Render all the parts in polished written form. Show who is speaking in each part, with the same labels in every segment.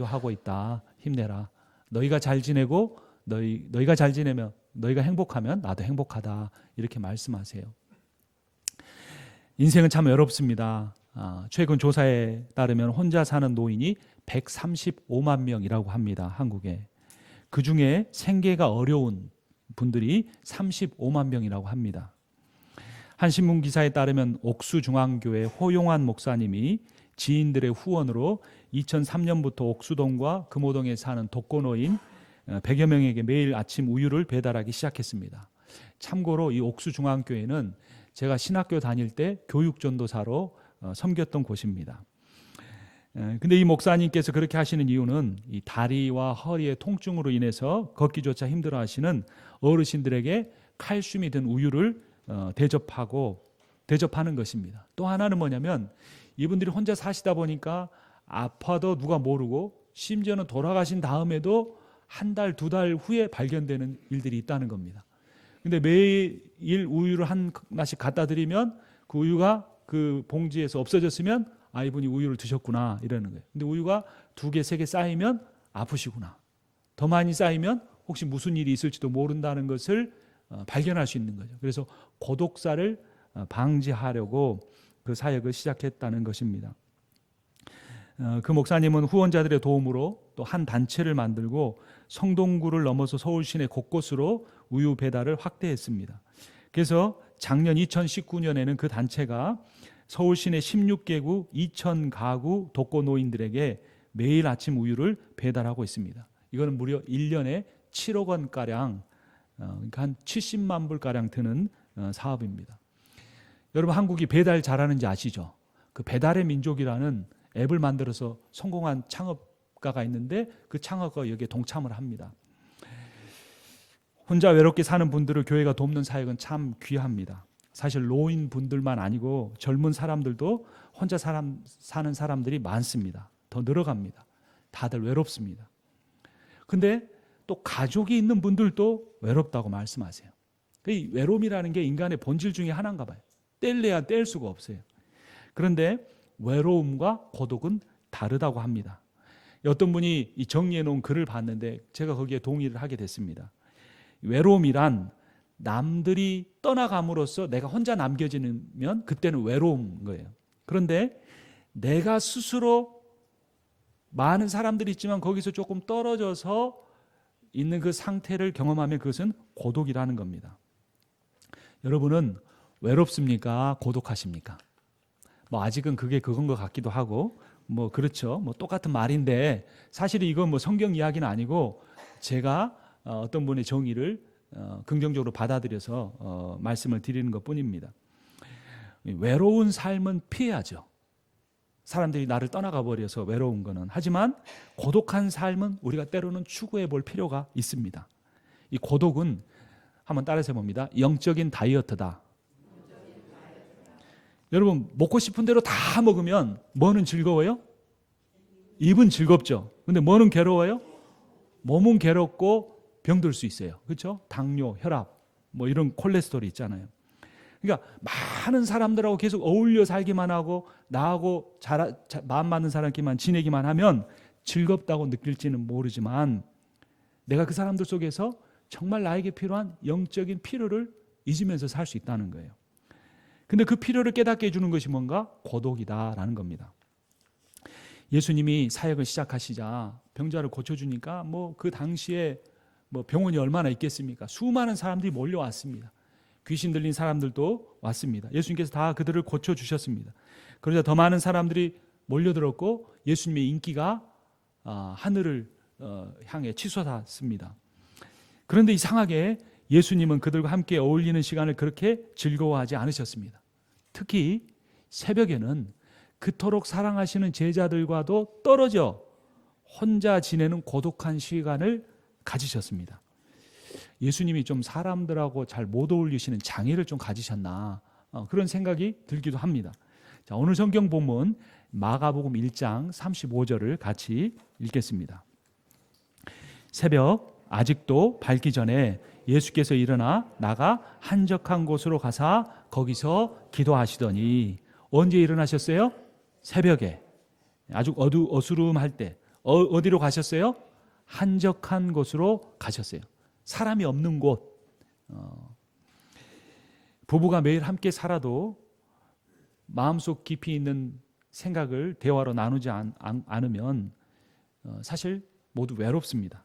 Speaker 1: 기도하고 있다. 힘내라. 너희가 잘 지내고 너희가 잘 지내면 너희가 행복하면 나도 행복하다. 이렇게 말씀하세요. 인생은 참 외롭습니다. 최근 조사에 따르면 혼자 사는 노인이 135만 명이라고 합니다. 한국에. 그중에 생계가 어려운 분들이 35만 명이라고 합니다. 한 신문 기사에 따르면 옥수중앙교회 호용환 목사님이 지인들의 후원으로 2003년부터 옥수동과 금호동에 사는 독거노인 100여 명에게 매일 아침 우유를 배달하기 시작했습니다. 참고로 이 옥수중앙교회는 제가 신학교 다닐 때 교육전도사로 섬겼던 곳입니다. 근데 이 목사님께서 그렇게 하시는 이유는 이 다리와 허리의 통증으로 인해서 걷기조차 힘들어하시는 어르신들에게 칼슘이 든 우유를 대접하는 것입니다. 또 하나는 뭐냐면 이분들이 혼자 사시다 보니까 아파도 누가 모르고 심지어는 돌아가신 다음에도 한 달, 두 달 후에 발견되는 일들이 있다는 겁니다. 근데 매일 우유를 하나씩 갖다 드리면 그 우유가 그 봉지에서 없어졌으면 이분이 우유를 드셨구나 이러는 거예요. 근데 우유가 2개, 3개 쌓이면 아프시구나. 더 많이 쌓이면 혹시 무슨 일이 있을지도 모른다는 것을 발견할 수 있는 거죠. 그래서 고독사를 방지하려고 그 사역을 시작했다는 것입니다. 그 목사님은 후원자들의 도움으로 또 한 단체를 만들고 성동구를 넘어서 서울 시내 곳곳으로 우유 배달을 확대했습니다. 그래서 작년 2019년에는 그 단체가 서울 시내 16개구 2,000가구 독거노인들에게 매일 아침 우유를 배달하고 있습니다. 이거는 무려 1년에 7억 원가량, 그러니까 한 70만 불가량 드는 사업입니다. 여러분 한국이 배달 잘하는지 아시죠? 그 배달의 민족이라는 앱을 만들어서 성공한 창업가가 있는데 그 창업가가 여기에 동참을 합니다. 혼자 외롭게 사는 분들을 교회가 돕는 사역은 참 귀합니다. 사실 노인분들만 아니고 젊은 사람들도 혼자 사는 사람들이 많습니다. 더 늘어갑니다. 다들 외롭습니다. 근데 또 가족이 있는 분들도 외롭다고 말씀하세요. 이 외로움이라는 게 인간의 본질 중에 하나인가 봐요. 뗄래야 뗄 수가 없어요. 그런데 외로움과 고독은 다르다고 합니다. 어떤 분이 정리해 놓은 글을 봤는데 제가 거기에 동의를 하게 됐습니다. 외로움이란 남들이 떠나감으로써 내가 혼자 남겨지면 그때는 외로운 거예요. 그런데 내가 스스로 많은 사람들이 있지만 거기서 조금 떨어져서 있는 그 상태를 경험하면 그것은 고독이라는 겁니다. 여러분은 외롭습니까? 고독하십니까? 아직은 그게 그건 것 같기도 하고 그렇죠. 똑같은 말인데 사실 이건 성경 이야기는 아니고 제가 어떤 분의 정의를 긍정적으로 받아들여서 말씀을 드리는 것뿐입니다. 외로운 삶은 피해야죠. 사람들이 나를 떠나가 버려서 외로운 거는. 하지만 고독한 삶은 우리가 때로는 추구해 볼 필요가 있습니다. 이 고독은 한번 따라서 봅니다. 영적인 다이어트다. 여러분 먹고 싶은 대로 다 먹으면 뭐는 즐거워요? 입은 즐겁죠. 근데 뭐는 괴로워요? 몸은 괴롭고 병들 수 있어요. 그렇죠? 당뇨, 혈압, 이런 콜레스테롤이 있잖아요. 그러니까 많은 사람들하고 계속 어울려 살기만 하고 나하고 마음 맞는 사람끼리만 지내기만 하면 즐겁다고 느낄지는 모르지만 내가 그 사람들 속에서 정말 나에게 필요한 영적인 필요를 잊으면서 살 수 있다는 거예요. 근데 그 필요를 깨닫게 해주는 것이 뭔가? 고독이다라는 겁니다. 예수님이 사역을 시작하시자 병자를 고쳐주니까 그 당시에 병원이 얼마나 있겠습니까? 수많은 사람들이 몰려왔습니다. 귀신 들린 사람들도 왔습니다. 예수님께서 다 그들을 고쳐주셨습니다. 그러자 더 많은 사람들이 몰려들었고 예수님의 인기가 하늘을 향해 치솟았습니다. 그런데 이상하게 예수님은 그들과 함께 어울리는 시간을 그렇게 즐거워하지 않으셨습니다. 특히 새벽에는 그토록 사랑하시는 제자들과도 떨어져 혼자 지내는 고독한 시간을 가지셨습니다. 예수님이 좀 사람들하고 잘 못 어울리시는 장애를 좀 가지셨나 그런 생각이 들기도 합니다. 자, 오늘 성경 본문 마가복음 1장 35절을 같이 읽겠습니다. 새벽 아직도 밝기 전에 예수께서 일어나 나가 한적한 곳으로 가사 거기서 기도하시더니 언제 일어나셨어요? 새벽에 아주 어수름할 때 어디로 가셨어요? 한적한 곳으로 가셨어요. 사람이 없는 곳. 부부가 매일 함께 살아도 마음속 깊이 있는 생각을 대화로 나누지 않으면 사실 모두 외롭습니다.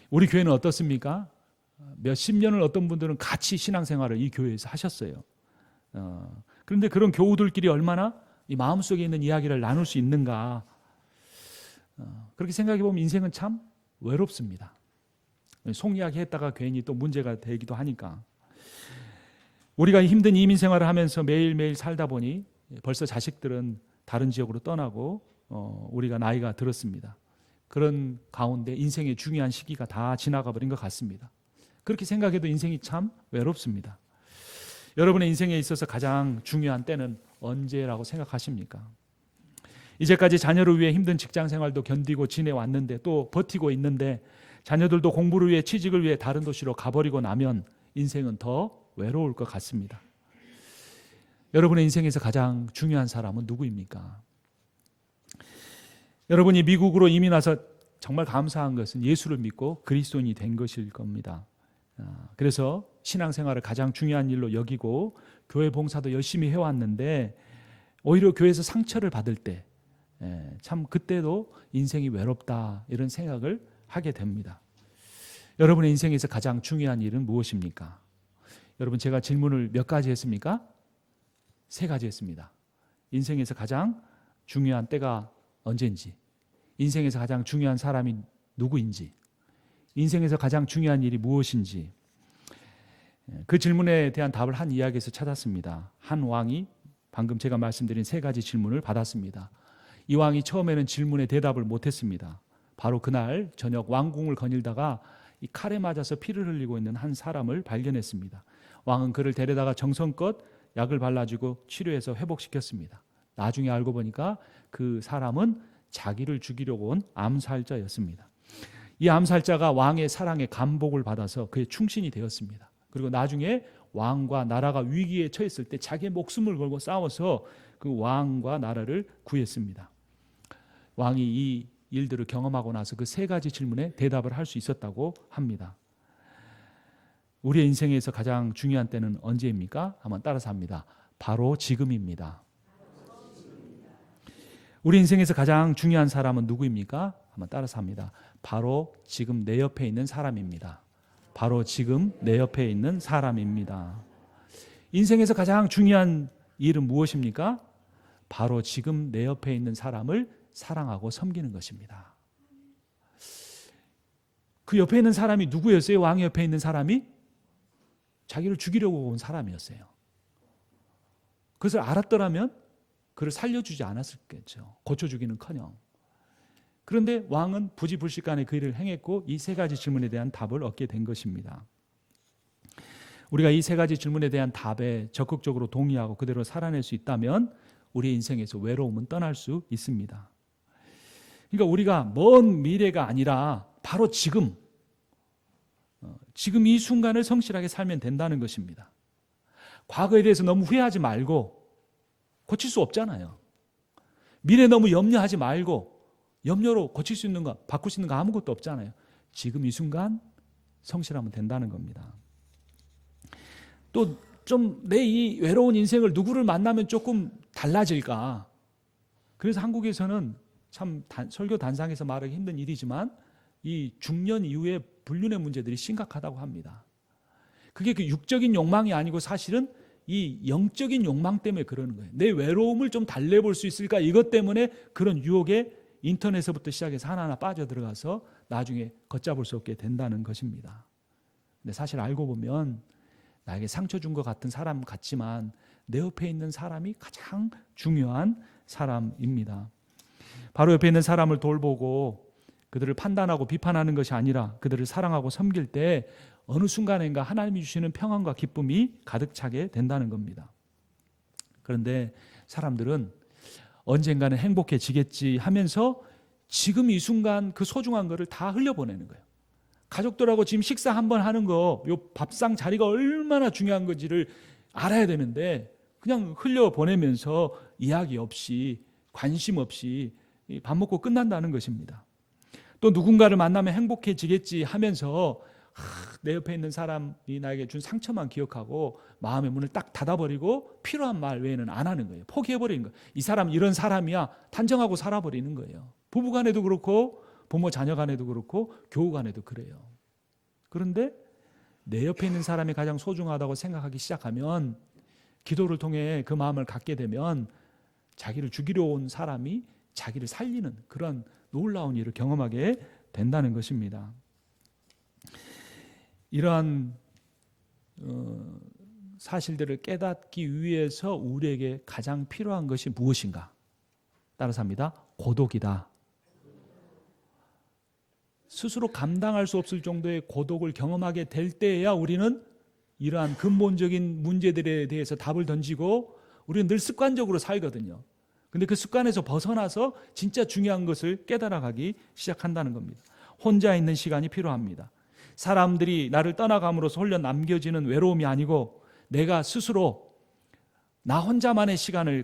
Speaker 1: 우리 교회는 어떻습니까? 몇십 년을 어떤 분들은 같이 신앙생활을 이 교회에서 하셨어요. 그런데 그런 교우들끼리 얼마나 이 마음속에 있는 이야기를 나눌 수 있는가. 그렇게 생각해 보면 인생은 참 외롭습니다. 속 이야기 했다가 괜히 또 문제가 되기도 하니까. 우리가 힘든 이민 생활을 하면서 매일매일 살다 보니 벌써 자식들은 다른 지역으로 떠나고 우리가 나이가 들었습니다. 그런 가운데 인생의 중요한 시기가 다 지나가 버린 것 같습니다. 그렇게 생각해도 인생이 참 외롭습니다. 여러분의 인생에 있어서 가장 중요한 때는 언제라고 생각하십니까? 이제까지 자녀를 위해 힘든 직장 생활도 견디고 지내왔는데 또 버티고 있는데 자녀들도 공부를 위해 취직을 위해 다른 도시로 가버리고 나면 인생은 더 외로울 것 같습니다. 여러분의 인생에서 가장 중요한 사람은 누구입니까? 여러분이 미국으로 이민 와서 정말 감사한 것은 예수를 믿고 그리스도인이 된 것일 겁니다. 그래서 신앙생활을 가장 중요한 일로 여기고 교회 봉사도 열심히 해왔는데 오히려 교회에서 상처를 받을 때 참 그때도 인생이 외롭다 이런 생각을 하게 됩니다. 여러분의 인생에서 가장 중요한 일은 무엇입니까? 여러분 제가 질문을 몇 가지 했습니까? 3가지 했습니다. 인생에서 가장 중요한 때가 언제인지, 인생에서 가장 중요한 사람이 누구인지, 인생에서 가장 중요한 일이 무엇인지, 그 질문에 대한 답을 한 이야기에서 찾았습니다. 한 왕이 방금 제가 말씀드린 3가지 질문을 받았습니다. 이 왕이 처음에는 질문에 대답을 못했습니다. 바로 그날 저녁 왕궁을 거닐다가 이 칼에 맞아서 피를 흘리고 있는 한 사람을 발견했습니다. 왕은 그를 데려다가 정성껏 약을 발라주고 치료해서 회복시켰습니다. 나중에 알고 보니까 그 사람은 자기를 죽이려고 온 암살자였습니다. 이 암살자가 왕의 사랑에 감복을 받아서 그의 충신이 되었습니다. 그리고 나중에 왕과 나라가 위기에 처했을 때 자기의 목숨을 걸고 싸워서 그 왕과 나라를 구했습니다. 왕이 이 일들을 경험하고 나서 그 3가지 질문에 대답을 할 수 있었다고 합니다. 우리의 인생에서 가장 중요한 때는 언제입니까? 한번 따라서 합니다. 바로 지금입니다. 우리 인생에서 가장 중요한 사람은 누구입니까? 한번 따라서 합니다. 바로 지금 내 옆에 있는 사람입니다. 바로 지금 내 옆에 있는 사람입니다. 인생에서 가장 중요한 일은 무엇입니까? 바로 지금 내 옆에 있는 사람을 사랑하고 섬기는 것입니다. 그 옆에 있는 사람이 누구였어요? 왕 옆에 있는 사람이? 자기를 죽이려고 온 사람이었어요. 그것을 알았더라면 그를 살려주지 않았을겠죠. 고쳐주기는커녕. 그런데 왕은 부지불식간에 그 일을 행했고 이 3가지 질문에 대한 답을 얻게 된 것입니다. 우리가 이 3가지 질문에 대한 답에 적극적으로 동의하고 그대로 살아낼 수 있다면 우리 인생에서 외로움은 떠날 수 있습니다. 그러니까 우리가 먼 미래가 아니라 바로 지금 이 순간을 성실하게 살면 된다는 것입니다. 과거에 대해서 너무 후회하지 말고 고칠 수 없잖아요. 미래 너무 염려하지 말고 염려로 고칠 수 있는 거, 바꿀 수 있는 거 아무것도 없잖아요. 지금 이 순간 성실하면 된다는 겁니다. 또 좀 내 이 외로운 인생을 누구를 만나면 조금 달라질까? 그래서 한국에서는 참 설교 단상에서 말하기 힘든 일이지만 이 중년 이후에 불륜의 문제들이 심각하다고 합니다. 그게 그 육적인 욕망이 아니고 사실은 이 영적인 욕망 때문에 그러는 거예요. 내 외로움을 좀 달래볼 수 있을까? 이것 때문에 그런 유혹에 인터넷에서부터 시작해서 하나하나 빠져들어가서 나중에 걷잡을 수 없게 된다는 것입니다. 근데 사실 알고 보면 나에게 상처 준 것 같은 사람 같지만 내 옆에 있는 사람이 가장 중요한 사람입니다. 바로 옆에 있는 사람을 돌보고 그들을 판단하고 비판하는 것이 아니라 그들을 사랑하고 섬길 때 어느 순간인가 하나님이 주시는 평안과 기쁨이 가득 차게 된다는 겁니다. 그런데 사람들은 언젠가는 행복해지겠지 하면서 지금 이 순간 그 소중한 거를 다 흘려보내는 거예요. 가족들하고 지금 식사 한번 하는 거, 요 밥상 자리가 얼마나 중요한 건지를 알아야 되는데 그냥 흘려보내면서 이야기 없이 관심 없이 밥 먹고 끝난다는 것입니다. 또 누군가를 만나면 행복해지겠지 하면서 내 옆에 있는 사람이 나에게 준 상처만 기억하고 마음의 문을 딱 닫아버리고 필요한 말 외에는 안 하는 거예요. 포기해버리는 거예요. 이 사람 이런 사람이야 단정하고 살아버리는 거예요. 부부간에도 그렇고 부모 자녀간에도 그렇고 교우간에도 그래요. 그런데 내 옆에 있는 사람이 가장 소중하다고 생각하기 시작하면, 기도를 통해 그 마음을 갖게 되면 자기를 죽이려 온 사람이 자기를 살리는 그런 놀라운 일을 경험하게 된다는 것입니다. 이러한 사실들을 깨닫기 위해서 우리에게 가장 필요한 것이 무엇인가? 따라서 합니다. 고독이다. 스스로 감당할 수 없을 정도의 고독을 경험하게 될 때에야 우리는 이러한 근본적인 문제들에 대해서 답을 던지고, 우리는 늘 습관적으로 살거든요. 근데 그 습관에서 벗어나서 진짜 중요한 것을 깨달아가기 시작한다는 겁니다. 혼자 있는 시간이 필요합니다. 사람들이 나를 떠나감으로써 홀려 남겨지는 외로움이 아니고 내가 스스로 나 혼자만의 시간을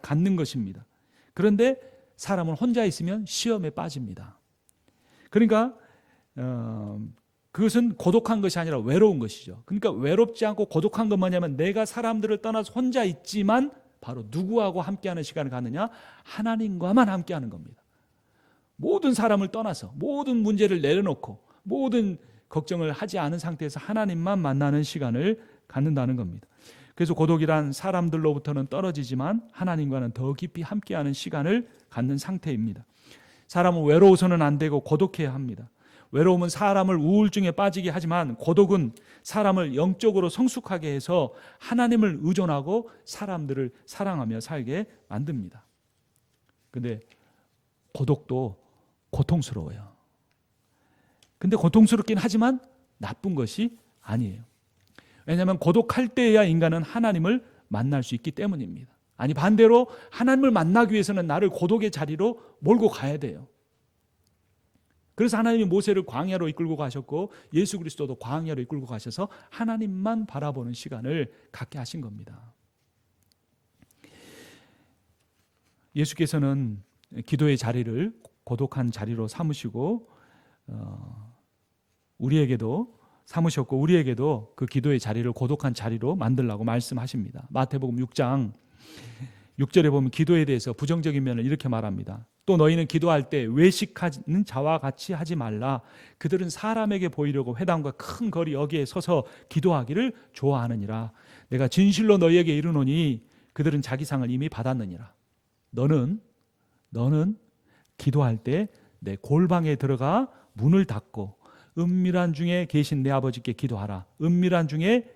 Speaker 1: 갖는 것입니다. 그런데 사람은 혼자 있으면 시험에 빠집니다. 그러니까 그것은 고독한 것이 아니라 외로운 것이죠. 그러니까 외롭지 않고 고독한 건 뭐냐면, 내가 사람들을 떠나서 혼자 있지만 바로 누구하고 함께하는 시간을 갖느냐? 하나님과만 함께하는 겁니다. 모든 사람을 떠나서 모든 문제를 내려놓고 모든 걱정을 하지 않은 상태에서 하나님만 만나는 시간을 갖는다는 겁니다. 그래서 고독이란 사람들로부터는 떨어지지만 하나님과는 더 깊이 함께하는 시간을 갖는 상태입니다. 사람은 외로워서는 안 되고 고독해야 합니다. 외로움은 사람을 우울증에 빠지게 하지만 고독은 사람을 영적으로 성숙하게 해서 하나님을 의존하고 사람들을 사랑하며 살게 만듭니다. 근데 고독도 고통스러워요. 근데 고통스럽긴 하지만 나쁜 것이 아니에요. 왜냐하면 고독할 때에야 인간은 하나님을 만날 수 있기 때문입니다. 아니, 반대로 하나님을 만나기 위해서는 나를 고독의 자리로 몰고 가야 돼요. 그래서 하나님이 모세를 광야로 이끌고 가셨고 예수 그리스도도 광야로 이끌고 가셔서 하나님만 바라보는 시간을 갖게 하신 겁니다. 예수께서는 기도의 자리를 고독한 자리로 삼으시고 우리에게도 삼으셨고, 우리에게도 그 기도의 자리를 고독한 자리로 만들라고 말씀하십니다. 마태복음 6장 6절에 보면 기도에 대해서 부정적인 면을 이렇게 말합니다. 또 너희는 기도할 때 외식하는 자와 같이 하지 말라. 그들은 사람에게 보이려고 회당과 큰 거리 여기에 서서 기도하기를 좋아하느니라. 내가 진실로 너희에게 이르노니 그들은 자기 상을 이미 받았느니라. 너는 기도할 때 내 골방에 들어가 문을 닫고 은밀한 중에 계신 내 아버지께 기도하라. 은밀한 중에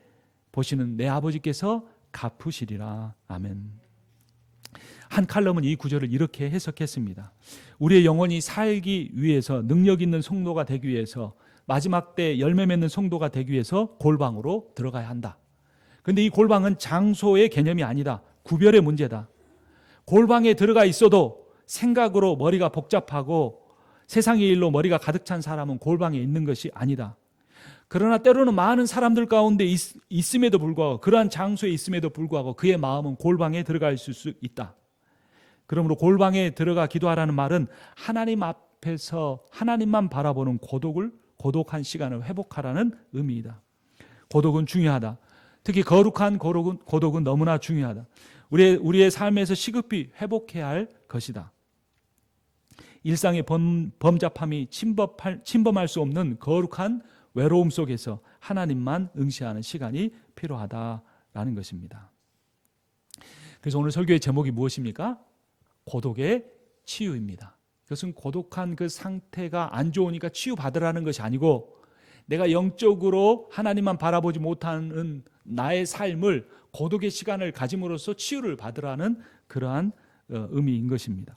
Speaker 1: 보시는 내 아버지께서 갚으시리라. 아멘. 한 칼럼은 이 구절을 이렇게 해석했습니다. 우리의 영혼이 살기 위해서, 능력 있는 성도가 되기 위해서, 마지막 때 열매 맺는 성도가 되기 위해서 골방으로 들어가야 한다. 그런데 이 골방은 장소의 개념이 아니다. 구별의 문제다. 골방에 들어가 있어도 생각으로 머리가 복잡하고 세상의 일로 머리가 가득 찬 사람은 골방에 있는 것이 아니다. 그러나 때로는 많은 사람들 가운데 있음에도 불구하고, 그러한 장소에 있음에도 불구하고 그의 마음은 골방에 들어가 있을 수 있다. 그러므로 골방에 들어가 기도하라는 말은 하나님 앞에서 하나님만 바라보는 고독한 시간을 회복하라는 의미이다. 고독은 중요하다. 특히 거룩한 고독은 너무나 중요하다. 우리의 삶에서 시급히 회복해야 할 것이다. 일상의 범잡함이 침범할 수 없는 거룩한 외로움 속에서 하나님만 응시하는 시간이 필요하다라는 것입니다. 그래서 오늘 설교의 제목이 무엇입니까? 고독의 치유입니다. 그것은 고독한 그 상태가 안 좋으니까 치유받으라는 것이 아니고, 내가 영적으로 하나님만 바라보지 못하는 나의 삶을 고독의 시간을 가짐으로써 치유를 받으라는 그러한 의미인 것입니다.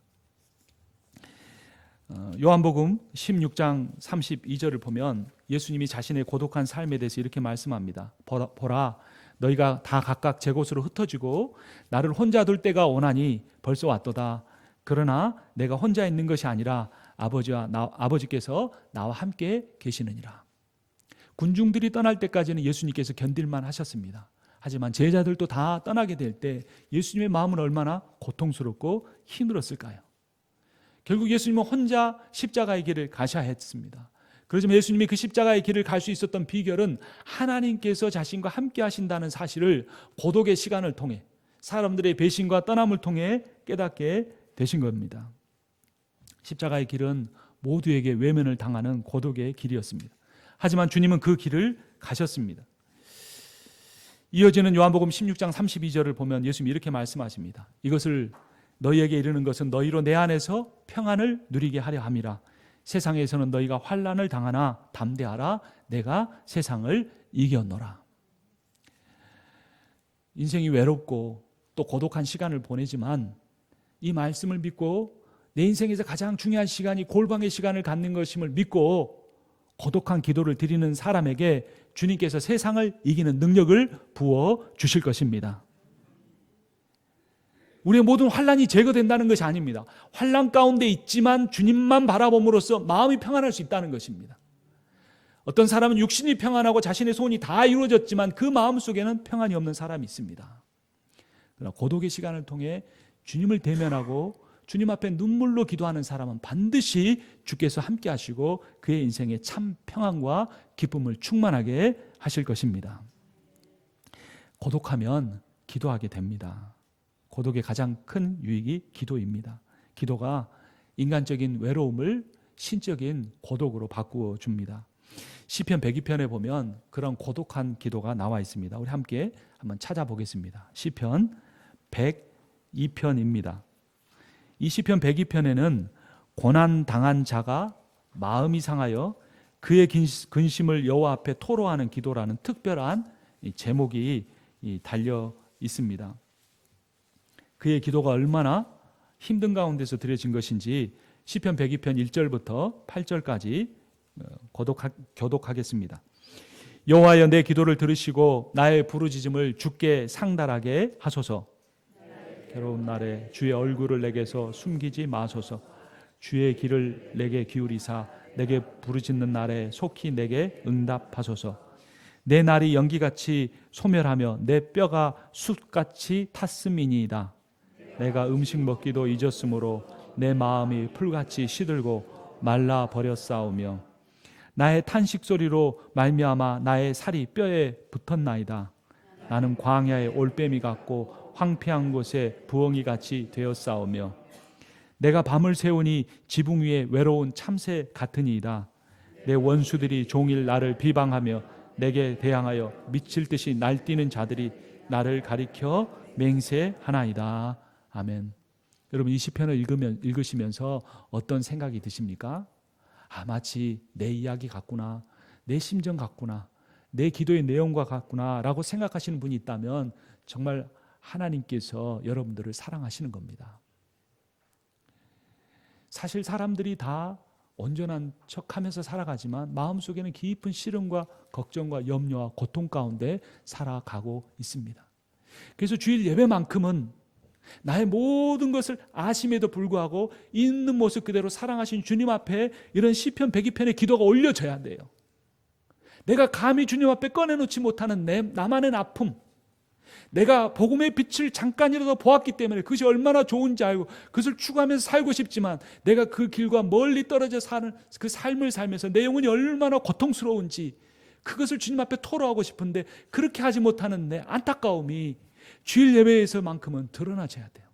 Speaker 1: 요한복음 16장 32절을 보면 예수님이 자신의 고독한 삶에 대해서 이렇게 말씀합니다. 보라, 너희가 다 각각 제 곳으로 흩어지고 나를 혼자 둘 때가 오나니 벌써 왔도다. 그러나 내가 혼자 있는 것이 아니라 아버지께서 나와 함께 계시느니라. 군중들이 떠날 때까지는 예수님께서 견딜만 하셨습니다. 하지만 제자들도 다 떠나게 될 때 예수님의 마음은 얼마나 고통스럽고 힘들었을까요? 결국 예수님은 혼자 십자가의 길을 가셔야 했습니다. 그렇지만 예수님이 그 십자가의 길을 갈 수 있었던 비결은 하나님께서 자신과 함께 하신다는 사실을 고독의 시간을 통해, 사람들의 배신과 떠남을 통해 깨닫게 되신 겁니다. 십자가의 길은 모두에게 외면을 당하는 고독의 길이었습니다. 하지만 주님은 그 길을 가셨습니다. 이어지는 요한복음 16장 32절을 보면 예수님이 이렇게 말씀하십니다. 이것을 너희에게 이르는 것은 너희로 내 안에서 평안을 누리게 하려 함이라. 세상에서는 너희가 환난을 당하나 담대하라. 내가 세상을 이겼노라. 인생이 외롭고 또 고독한 시간을 보내지만 이 말씀을 믿고 내 인생에서 가장 중요한 시간이 골방의 시간을 갖는 것임을 믿고 고독한 기도를 드리는 사람에게 주님께서 세상을 이기는 능력을 부어 주실 것입니다. 우리의 모든 환난이 제거된다는 것이 아닙니다. 환난 가운데 있지만 주님만 바라봄으로써 마음이 평안할 수 있다는 것입니다. 어떤 사람은 육신이 평안하고 자신의 소원이 다 이루어졌지만 그 마음 속에는 평안이 없는 사람이 있습니다. 그러나 고독의 시간을 통해 주님을 대면하고 주님 앞에 눈물로 기도하는 사람은 반드시 주께서 함께 하시고 그의 인생에 참 평안과 기쁨을 충만하게 하실 것입니다. 고독하면 기도하게 됩니다. 고독의 가장 큰 유익이 기도입니다. 기도가 인간적인 외로움을 신적인 고독으로 바꾸어 줍니다. 시편 102편에 보면 그런 고독한 기도가 나와 있습니다. 우리 함께 한번 찾아보겠습니다. 시편 102편입니다. 이 시편 102편에는 고난당한 자가 마음이 상하여 그의 근심을 여호와 앞에 토로하는 기도라는 특별한 제목이 달려 있습니다. 그의 기도가 얼마나 힘든 가운데서 드려진 것인지 시편 102편 1절부터 8절까지 교독하겠습니다. 여호와여 내 기도를 들으시고 나의 부르짖음을 주께 상달하게 하소서. 괴로운 날에 주의 얼굴을 내게서 숨기지 마소서. 주의 길을 내게 기울이사 내게 부르짖는 날에 속히 내게 응답하소서. 내 날이 연기같이 소멸하며 내 뼈가 숯같이 탔음이니이다. 내가 음식 먹기도 잊었으므로 내 마음이 풀같이 시들고 말라 버렸사오며 나의 탄식 소리로 말미암아 나의 살이 뼈에 붙었나이다. 나는 광야의 올빼미 같고 황폐한 곳에 부엉이 같이 되었사오며 내가 밤을 새우니 지붕 위에 외로운 참새 같으니이다. 내 원수들이 종일 나를 비방하며 내게 대항하여 미칠 듯이 날뛰는 자들이 나를 가리켜 맹세하나이다. 아멘. 여러분 이 시편을 읽으시면서 어떤 생각이 드십니까? 마치 내 이야기 같구나, 내 심정 같구나, 내 기도의 내용과 같구나 라고 생각하시는 분이 있다면 정말 하나님께서 여러분들을 사랑하시는 겁니다. 사실 사람들이 다 온전한 척하면서 살아가지만 마음속에는 깊은 시름과 걱정과 염려와 고통 가운데 살아가고 있습니다. 그래서 주일 예배만큼은 나의 모든 것을 아심에도 불구하고 있는 모습 그대로 사랑하신 주님 앞에 이런 시편 102편의 기도가 올려져야 돼요. 내가 감히 주님 앞에 꺼내놓지 못하는 나만의 아픔, 내가 복음의 빛을 잠깐이라도 보았기 때문에 그것이 얼마나 좋은지 알고 그것을 추구하면서 살고 싶지만 내가 그 길과 멀리 떨어져 사는 그 삶을 살면서 내 영혼이 얼마나 고통스러운지 그것을 주님 앞에 토로하고 싶은데 그렇게 하지 못하는 내 안타까움이 주일 예배에서만큼은 드러나져야 돼요.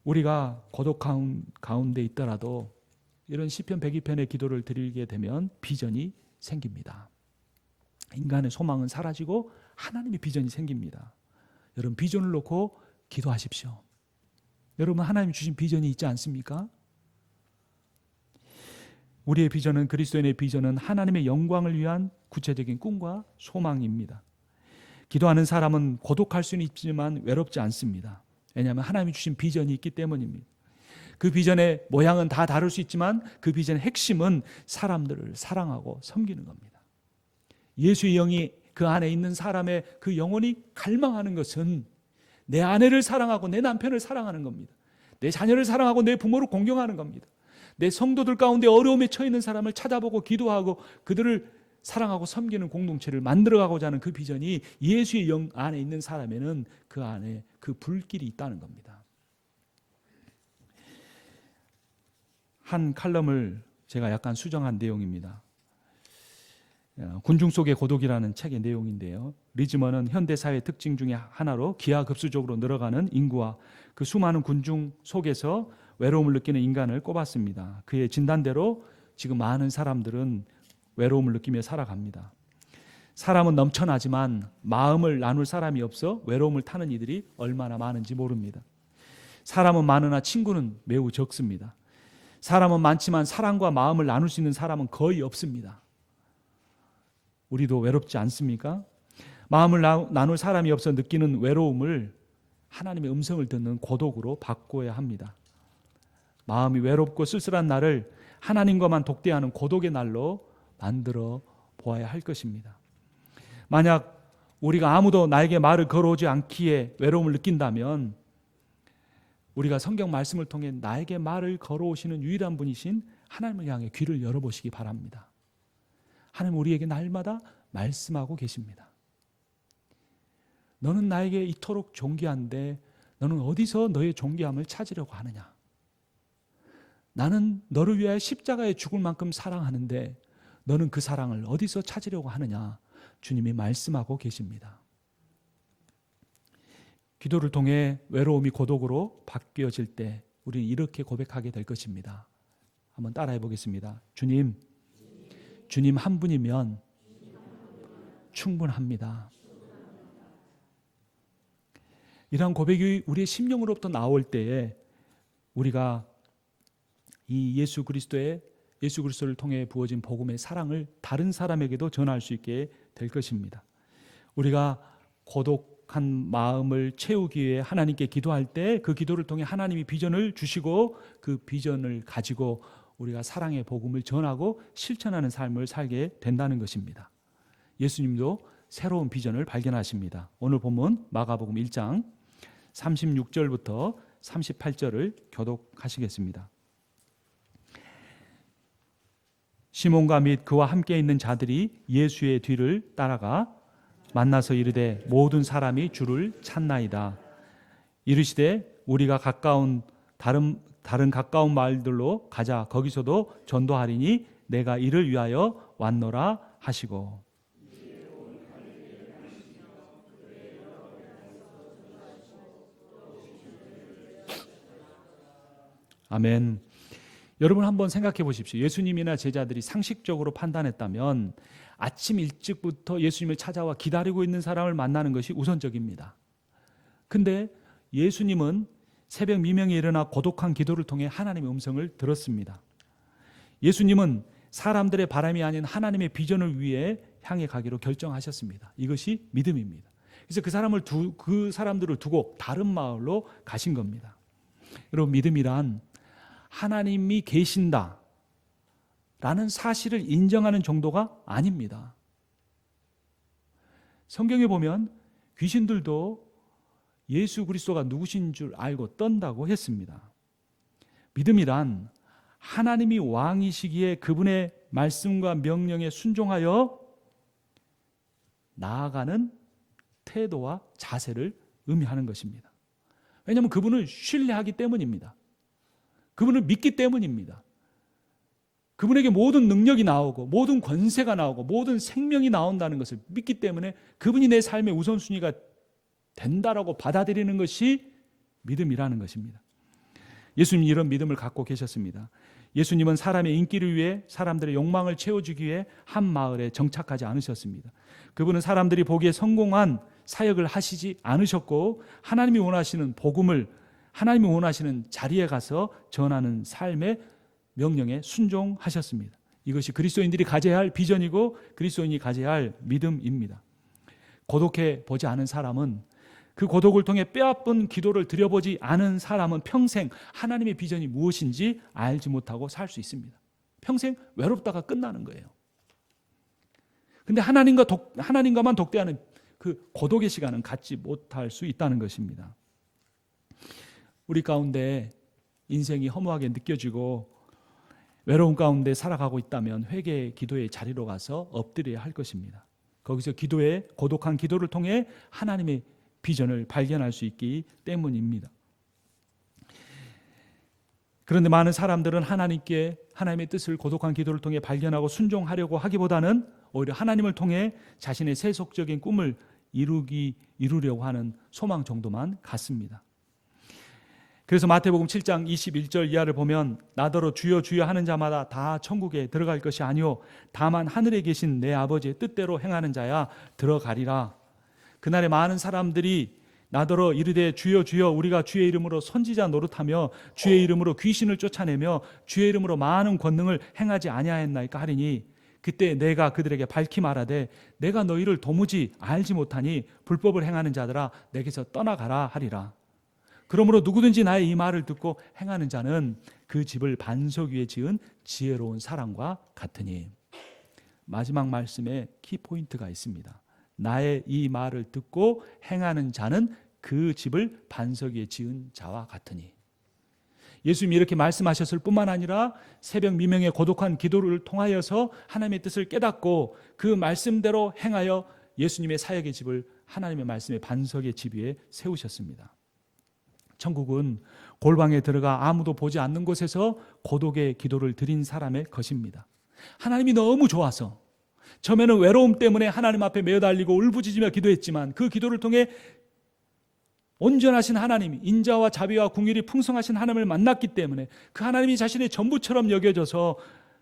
Speaker 1: 우리가 고독 가운데 있더라도 이런 시편 102편의 기도를 드리게 되면 비전이 생깁니다. 인간의 소망은 사라지고 하나님의 비전이 생깁니다. 여러분 비전을 놓고 기도하십시오. 여러분 하나님 주신 비전이 있지 않습니까? 우리의 비전은 그리스도인의 비전은 하나님의 영광을 위한 구체적인 꿈과 소망입니다. 기도하는 사람은 고독할 수는 있지만 외롭지 않습니다. 왜냐하면 하나님이 주신 비전이 있기 때문입니다. 그 비전의 모양은 다 다를 수 있지만 그 비전의 핵심은 사람들을 사랑하고 섬기는 겁니다. 예수의 영이 그 안에 있는 사람의 그 영혼이 갈망하는 것은 내 아내를 사랑하고 내 남편을 사랑하는 겁니다. 내 자녀를 사랑하고 내 부모를 공경하는 겁니다. 내 성도들 가운데 어려움에 처해 있는 사람을 찾아보고 기도하고 그들을 사랑하고 섬기는 공동체를 만들어가고자 하는 그 비전이 예수의 영 안에 있는 사람에는 그 안에 그 불길이 있다는 겁니다. 한 칼럼을 제가 약간 수정한 내용입니다. 군중 속의 고독이라는 책의 내용인데요. 리즈먼은 현대사회 특징 중에 하나로 기하급수적으로 늘어가는 인구와 그 수많은 군중 속에서 외로움을 느끼는 인간을 꼽았습니다. 그의 진단대로 지금 많은 사람들은 외로움을 느끼며 살아갑니다. 사람은 넘쳐나지만 마음을 나눌 사람이 없어 외로움을 타는 이들이 얼마나 많은지 모릅니다. 사람은 많으나 친구는 매우 적습니다. 사람은 많지만 사랑과 마음을 나눌 수 있는 사람은 거의 없습니다. 우리도 외롭지 않습니까? 마음을 나눌 사람이 없어 느끼는 외로움을 하나님의 음성을 듣는 고독으로 바꿔야 합니다. 마음이 외롭고 쓸쓸한 날을 하나님과만 독대하는 고독의 날로 만들어 보아야 할 것입니다. 만약 우리가 아무도 나에게 말을 걸어오지 않기에 외로움을 느낀다면 우리가 성경 말씀을 통해 나에게 말을 걸어오시는 유일한 분이신 하나님을 향해 귀를 열어보시기 바랍니다. 하나님 우리에게 날마다 말씀하고 계십니다. 너는 나에게 이토록 존귀한데 너는 어디서 너의 존귀함을 찾으려고 하느냐? 나는 너를 위하여 십자가에 죽을 만큼 사랑하는데 너는 그 사랑을 어디서 찾으려고 하느냐? 주님이 말씀하고 계십니다. 기도를 통해 외로움이 고독으로 바뀌어질 때 우리는 이렇게 고백하게 될 것입니다. 한번 따라해 보겠습니다. 주님 한 분이면 충분합니다. 이러한 고백이 우리의 심령으로부터 나올 때에 우리가 이 예수 그리스도를 통해 부어진 복음의 사랑을 다른 사람에게도 전할 수 있게 될 것입니다. 우리가 고독한 마음을 채우기 위해 하나님께 기도할 때 그 기도를 통해 하나님이 비전을 주시고 그 비전을 가지고 우리가 사랑의 복음을 전하고 실천하는 삶을 살게 된다는 것입니다. 예수님도 새로운 비전을 발견하십니다. 오늘 본문 마가복음 1장 36절부터 38절을 교독하시겠습니다. 시몬과 및 그와 함께 있는 자들이 예수의 뒤를 따라가 만나서 이르되 모든 사람이 주를 찾나이다. 이르시되 우리가 다른 가까운 마을들로 가자. 거기서도 전도하리니 내가 이를 위하여 왔노라 하시고. 아멘. 여러분 한번 생각해 보십시오. 예수님이나 제자들이 상식적으로 판단했다면 아침 일찍부터 예수님을 찾아와 기다리고 있는 사람을 만나는 것이 우선적입니다. 근데 예수님은 새벽 미명에 일어나 고독한 기도를 통해 하나님의 음성을 들었습니다. 예수님은 사람들의 바람이 아닌 하나님의 비전을 위해 향해 가기로 결정하셨습니다. 이것이 믿음입니다. 그래서 그 사람들을 두고 다른 마을로 가신 겁니다. 여러분 믿음이란 하나님이 계신다 라는 사실을 인정하는 정도가 아닙니다. 성경에 보면 귀신들도 예수 그리스도가 누구신 줄 알고 떤다고 했습니다. 믿음이란 하나님이 왕이시기에 그분의 말씀과 명령에 순종하여 나아가는 태도와 자세를 의미하는 것입니다. 왜냐하면 그분을 신뢰하기 때문입니다. 그분을 믿기 때문입니다. 그분에게 모든 능력이 나오고 모든 권세가 나오고 모든 생명이 나온다는 것을 믿기 때문에 그분이 내 삶의 우선순위가 된다라고 받아들이는 것이 믿음이라는 것입니다. 예수님이 이런 믿음을 갖고 계셨습니다. 예수님은 사람의 인기를 위해 사람들의 욕망을 채워주기 위해 한 마을에 정착하지 않으셨습니다. 그분은 사람들이 보기에 성공한 사역을 하시지 않으셨고 하나님이 원하시는 복음을 하나님이 원하시는 자리에 가서 전하는 삶의 명령에 순종하셨습니다. 이것이 그리스도인들이 가져야 할 비전이고 그리스도인이 가져야 할 믿음입니다. 고독해 보지 않은 사람은 그 고독을 통해 뼈아픈 기도를 드려보지 않은 사람은 평생 하나님의 비전이 무엇인지 알지 못하고 살 수 있습니다. 평생 외롭다가 끝나는 거예요. 근데 하나님과만 독대하는 그 고독의 시간은 갖지 못할 수 있다는 것입니다. 우리 가운데 인생이 허무하게 느껴지고 외로움 가운데 살아가고 있다면 회개 기도의 자리로 가서 엎드려야 할 것입니다. 거기서 고독한 기도를 통해 하나님의 비전을 발견할 수 있기 때문입니다. 그런데 많은 사람들은 하나님의 뜻을 고독한 기도를 통해 발견하고 순종하려고 하기보다는 오히려 하나님을 통해 자신의 세속적인 꿈을 이루려고 하는 소망 정도만 갖습니다. 그래서 마태복음 7장 21절 이하를 보면 나더러 주여 주여 하는 자마다 다 천국에 들어갈 것이 아니요 다만 하늘에 계신 내 아버지의 뜻대로 행하는 자야 들어가리라. 그날에 많은 사람들이 나더러 이르되 주여 주여 우리가 주의 이름으로 선지자 노릇하며 주의 이름으로 귀신을 쫓아내며 주의 이름으로 많은 권능을 행하지 아니하였나이까 하리니 그때 내가 그들에게 밝히 말하되 내가 너희를 도무지 알지 못하니 불법을 행하는 자들아 내게서 떠나가라 하리라. 그러므로 누구든지 나의 이 말을 듣고 행하는 자는 그 집을 반석 위에 지은 지혜로운 사람과 같으니. 마지막 말씀에 키포인트가 있습니다. 나의 이 말을 듣고 행하는 자는 그 집을 반석 위에 지은 자와 같으니. 예수님이 이렇게 말씀하셨을 뿐만 아니라 새벽 미명의 고독한 기도를 통하여서 하나님의 뜻을 깨닫고 그 말씀대로 행하여 예수님의 사역의 집을 하나님의 말씀의 반석의 집 위에 세우셨습니다. 천국은 골방에 들어가 아무도 보지 않는 곳에서 고독의 기도를 드린 사람의 것입니다. 하나님이 너무 좋아서 처음에는 외로움 때문에 하나님 앞에 매어달리고 울부짖으며 기도했지만 그 기도를 통해 온전하신 하나님, 인자와 자비와 긍휼이 풍성하신 하나님을 만났기 때문에 그 하나님이 자신의 전부처럼 여겨져서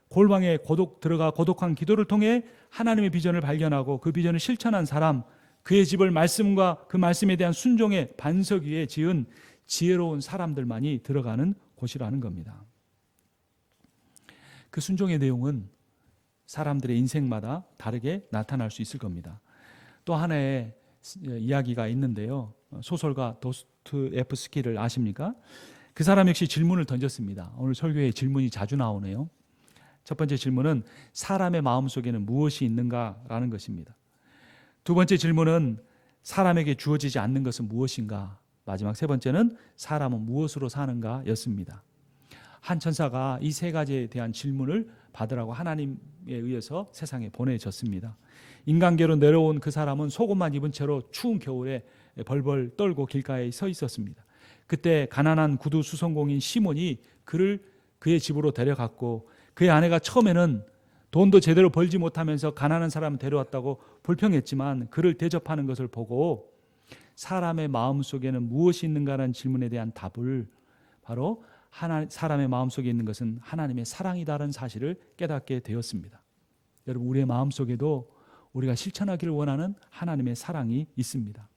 Speaker 1: 골방에 들어가 고독한 기도를 통해 하나님의 비전을 발견하고 그 비전을 실천한 사람, 그의 집을 말씀과 그 말씀에 대한 순종의 반석 위에 지은 지혜로운 사람들만이 들어가는 곳이라는 겁니다. 그 순종의 내용은 사람들의 인생마다 다르게 나타날 수 있을 겁니다. 또 하나의 이야기가 있는데요. 소설가 도스토옙스키를 아십니까? 그 사람 역시 질문을 던졌습니다. 오늘 설교에 질문이 자주 나오네요. 첫 번째 질문은 사람의 마음속에는 무엇이 있는가라는 것입니다. 두 번째 질문은 사람에게 주어지지 않는 것은 무엇인가? 마지막 세 번째는 사람은 무엇으로 사는가 였습니다. 한 천사가 이 세 가지에 대한 질문을 받으라고 하나님에 의해서 세상에 보내졌습니다. 인간계로 내려온 그 사람은 속옷만 입은 채로 추운 겨울에 벌벌 떨고 길가에 서 있었습니다. 그때 가난한 구두 수성공인 시몬이 그의 집으로 데려갔고 그의 아내가 처음에는 돈도 제대로 벌지 못하면서 가난한 사람을 데려왔다고 불평했지만 그를 대접하는 것을 보고 사람의 마음속에는 무엇이 있는가라는 질문에 대한 답을 바로 사람의 마음속에 있는 것은 하나님의 사랑이다라는 사실을 깨닫게 되었습니다. 여러분, 우리의 마음속에도 우리가 실천하기를 원하는 하나님의 사랑이 있습니다.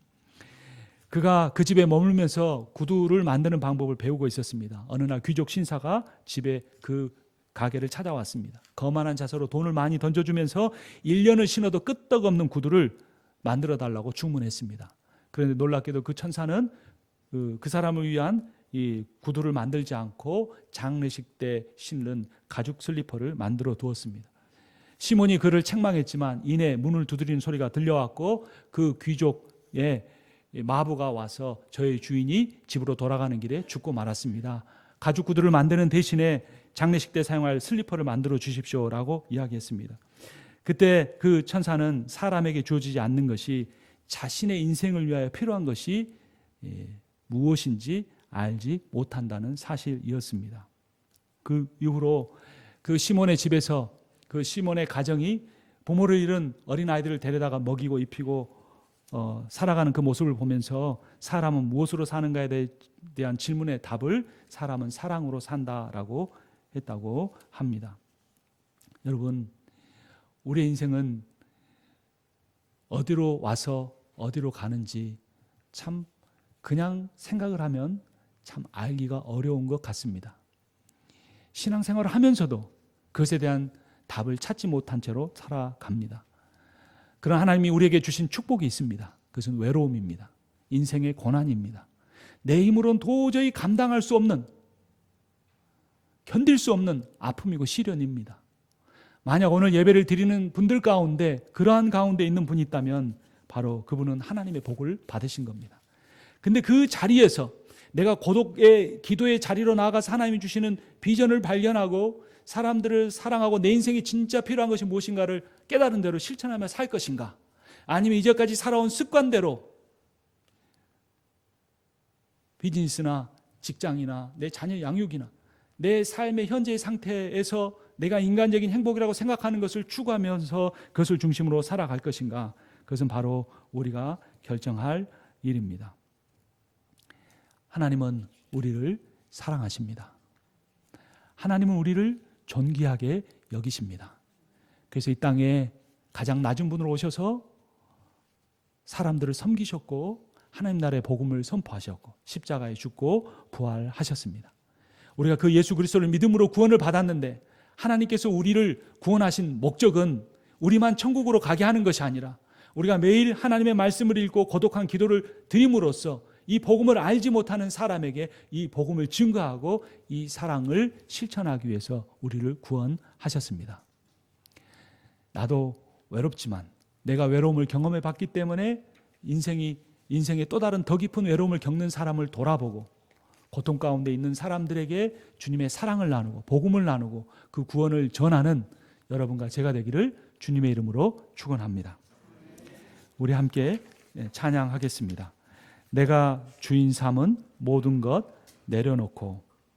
Speaker 1: 그가 그 집에 머물면서 구두를 만드는 방법을 배우고 있었습니다. 어느 날 귀족 신사가 집에 그 가게를 찾아왔습니다. 거만한 자세로 돈을 많이 던져주면서 1년을 신어도 끄떡없는 구두를 만들어 달라고 주문했습니다. 그런데 놀랍게도 그 천사는 그 사람을 위한 이 구두를 만들지 않고 장례식 때 신는 가죽 슬리퍼를 만들어 두었습니다. 시몬이 그를 책망했지만 이내 문을 두드리는 소리가 들려왔고 그 귀족의 마부가 와서 저의 주인이 집으로 돌아가는 길에 죽고 말았습니다. 가죽 구두를 만드는 대신에 장례식 때 사용할 슬리퍼를 만들어 주십시오라고 이야기했습니다. 그때 그 천사는 사람에게 주어지지 않는 것이 자신의 인생을 위하여 필요한 것이 무엇인지 알지 못한다는 사실이었습니다. 그 이후로 그 시몬의 집에서 그 시몬의 가정이 부모를 잃은 어린아이들을 데려다가 먹이고 입히고 살아가는 그 모습을 보면서 사람은 무엇으로 사는가에 대한 질문의 답을 사람은 사랑으로 산다라고 했다고 합니다. 여러분, 우리의 인생은 어디로 와서 어디로 가는지 참 그냥 생각을 하면 참 알기가 어려운 것 같습니다. 신앙생활을 하면서도 그것에 대한 답을 찾지 못한 채로 살아갑니다. 그러나 하나님이 우리에게 주신 축복이 있습니다. 그것은 외로움입니다. 인생의 고난입니다. 내 힘으로는 도저히 감당할 수 없는, 견딜 수 없는 아픔이고 시련입니다. 만약 오늘 예배를 드리는 분들 가운데 그러한 가운데 있는 분이 있다면 바로 그분은 하나님의 복을 받으신 겁니다. 근데 그 자리에서 내가 고독의 기도의 자리로 나아가서 하나님이 주시는 비전을 발견하고 사람들을 사랑하고 내 인생에 진짜 필요한 것이 무엇인가를 깨달은 대로 실천하며 살 것인가? 아니면 이제까지 살아온 습관대로 비즈니스나 직장이나 내 자녀 양육이나 내 삶의 현재의 상태에서 내가 인간적인 행복이라고 생각하는 것을 추구하면서 그것을 중심으로 살아갈 것인가? 그것은 바로 우리가 결정할 일입니다. 하나님은 우리를 사랑하십니다. 하나님은 우리를 존귀하게 여기십니다. 그래서 이 땅에 가장 낮은 분으로 오셔서 사람들을 섬기셨고 하나님 나라의 복음을 선포하셨고 십자가에 죽고 부활하셨습니다. 우리가 그 예수 그리스도를 믿음으로 구원을 받았는데 하나님께서 우리를 구원하신 목적은 우리만 천국으로 가게 하는 것이 아니라 우리가 매일 하나님의 말씀을 읽고 고독한 기도를 드림으로써 이 복음을 알지 못하는 사람에게 이 복음을 증거하고 이 사랑을 실천하기 위해서 우리를 구원하셨습니다. 나도 외롭지만 내가 외로움을 경험해 봤기 때문에 인생의 또 다른 더 깊은 외로움을 겪는 사람을 돌아보고 고통 가운데 있는 사람들에게 주님의 사랑을 나누고 복음을 나누고 그 구원을 전하는 여러분과 제가 되기를 주님의 이름으로 축원합니다. 우리 함께 찬양하겠습니다. 내가 주인 삼은 모든 것 내려놓고